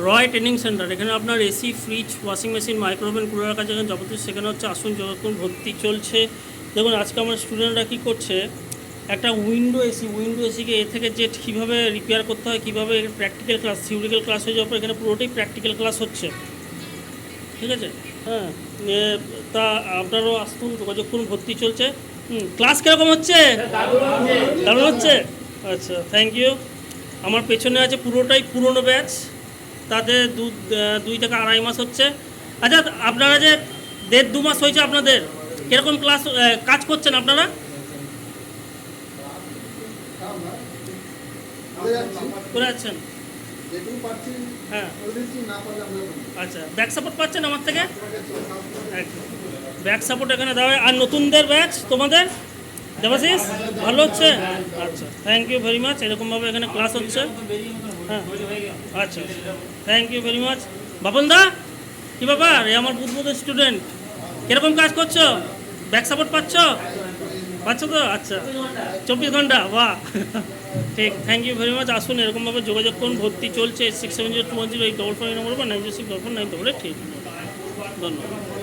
রয় training centre, এখানে আপনার AC, fridge, washing machine, micro oven, কুলারের কাছে এখানে যাবতীয় শেখানো হচ্ছে। আসুন, যতক্ষণ ভর্তি চলছে। দেখুন আজকে আমার স্টুডেন্টরা কী করছে, একটা উইন্ডো এসিকে এ থেকে জেড কীভাবে রিপেয়ার করতে হয়, কীভাবে প্র্যাকটিক্যাল ক্লাস, থিওরিক্যাল ক্লাস হয়ে যাওয়ার পর এখানে পুরোটাই প্র্যাকটিক্যাল ক্লাস হচ্ছে। ঠিক আছে, হ্যাঁ। তা আপনারাও আসুন, যোগাযোগ করুন, ভর্তি চলছে। ক্লাস কীরকম হচ্ছে? দারুণ হচ্ছে। আচ্ছা, থ্যাংক ইউ। আমার পেছনে আছে পুরোটাই পুরনো ব্যাচ, তাদের 2 থেকে 2.5 মাস হচ্ছে। আচ্ছা, আপনারা যে 1.5-2 মাস হয়েছে আপনাদের, কীরকম ক্লাস কাজ করছেন আপনারা? করে যাচ্ছেন? হ্যাঁ, আচ্ছা। ব্যাক সাপোর্ট পাচ্ছেন আমার থেকে? ব্যাক সাপোর্ট এখানে দেওয়া হয়। আর নতুনদের ব্যাচ তোমাদের দেবাশিস ভালো হচ্ছে? আচ্ছা, থ্যাংক ইউ ভেরি মাচ। এরকমভাবে এখানে ক্লাস হচ্ছে। হ্যাঁ, আচ্ছা, thank you very much. Bapan দা, কী ব্যাপার? এই আমার বুধবোধের স্টুডেন্ট, কীরকম কাজ করছো? ব্যাক সাপোর্ট পাচ্ছ তো? আচ্ছা, 24 ঘন্টা, বাহ, ঠিক। Thank you very much. আসুন, এরকমভাবে যোগাযোগ করুন, ভর্তি চলছে। 670210 এই 4 নম্বর বা 906449888। ঠিক, ধন্যবাদ।